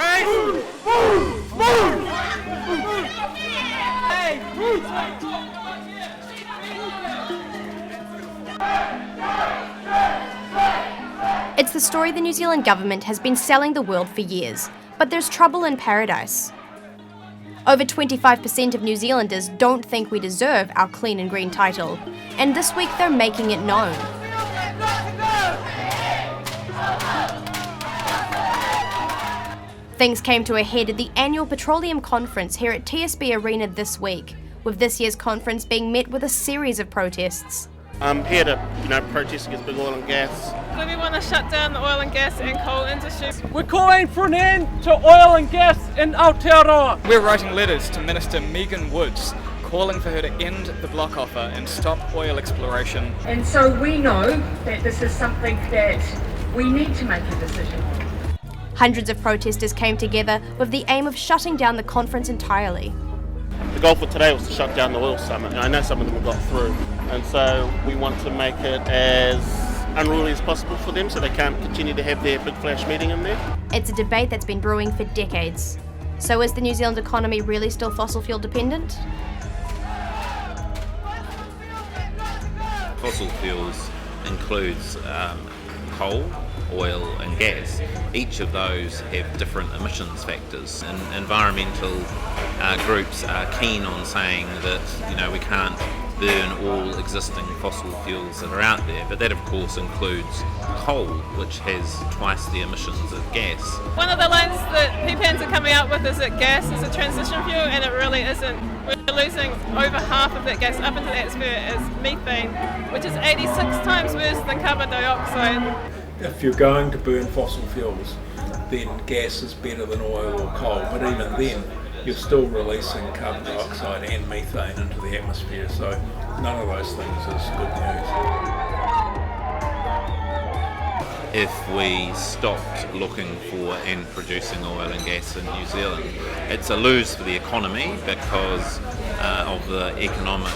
It's the story the New Zealand government has been selling the world for years, but there's trouble in paradise. Over 25% of New Zealanders don't think we deserve our clean and green title, and this week they're making it known. Things came to a head at the annual Petroleum Conference here at TSB Arena this week, with this year's conference being met with a series of protests. I'm here to, protest against big oil and gas. We want to shut down the oil and gas and coal industries. We're calling for an end to oil and gas in Aotearoa. We're writing letters to Minister Megan Woods, calling for her to end the block offer and stop oil exploration. And so we know that this is something that we need to make a decision on. Hundreds of protesters came together with the aim of shutting down the conference entirely. The goal for today was to shut down the oil summit. I know some of them have got through, and so we want to make it as unruly as possible for them so they can't continue to have their big flash meeting in there. It's a debate that's been brewing for decades. So is the New Zealand economy really still fossil fuel dependent? Fossil fuels includes coal, oil and gas. Each of those have different emissions factors, and environmental groups are keen on saying that we can't burn all existing fossil fuels that are out there, but that of course includes coal, which has twice the emissions of gas. One of the lines that PPANs are coming out with is that gas is a transition fuel, and it really isn't. We're losing over half of that gas up into the atmosphere as methane, which is 86 times worse than carbon dioxide. If you're going to burn fossil fuels, then gas is better than oil or coal, but even then you're still releasing carbon dioxide and methane into the atmosphere, so none of those things is good news. If we stopped looking for and producing oil and gas in New Zealand, it's a lose for the economy because of the economic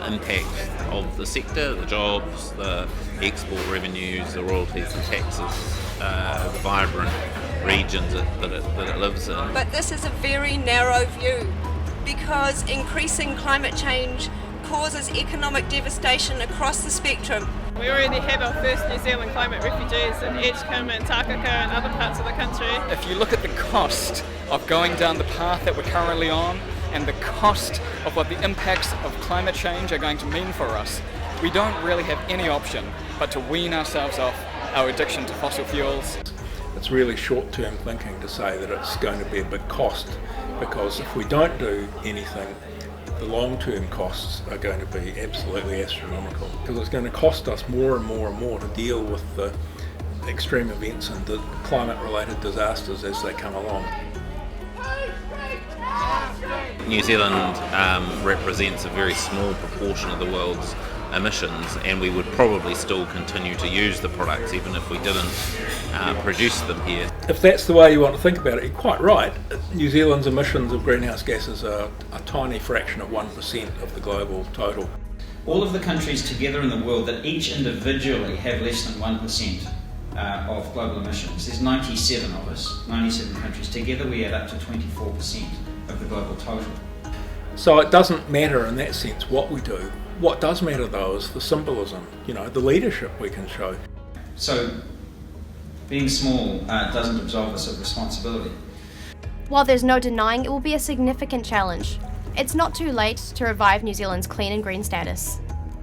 impact of the sector, the jobs, the export revenues, the royalties and taxes, the vibrant regions that it lives in. But this is a very narrow view because increasing climate change causes economic devastation across the spectrum. We already have our first New Zealand climate refugees in Edgecombe and Takaka and other parts of the country. If you look at the cost of going down the path that we're currently on and the cost of what the impacts of climate change are going to mean for us, we don't really have any option but to wean ourselves off our addiction to fossil fuels. It's really short-term thinking to say that it's going to be a big cost, because if we don't do anything, the long-term costs are going to be absolutely astronomical, because it's going to cost us more and more and more to deal with the extreme events and the climate-related disasters as they come along. New Zealand represents a very small proportion of the world's emissions, and we would probably still continue to use the products even if we didn't produce them here. If that's the way you want to think about it, you're quite right. New Zealand's emissions of greenhouse gases are a tiny fraction of 1% of the global total. All of the countries together in the world that each individually have less than 1% of global emissions, there's 97 of us, 97 countries. Together we add up to 24% of the global total. So it doesn't matter in that sense what we do. What does matter though is the symbolism, the leadership we can show. So being small doesn't absolve us of responsibility. While there's no denying it will be a significant challenge, it's not too late to revive New Zealand's clean and green status.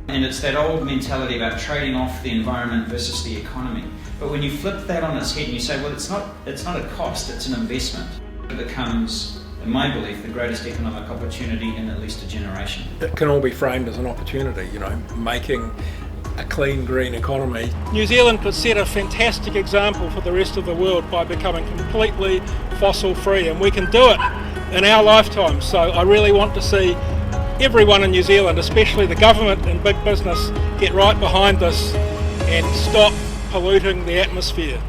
And it's that old mentality about trading off the environment versus the economy. But when you flip that on its head and you say, well, it's not a cost, it's an investment, it becomes, in my belief, the greatest economic opportunity in at least a generation. It can all be framed as an opportunity, making a clean, green economy. New Zealand could set a fantastic example for the rest of the world by becoming completely fossil free, and we can do it in our lifetime. So I really want to see everyone in New Zealand, especially the government and big business, get right behind this and stop polluting the atmosphere.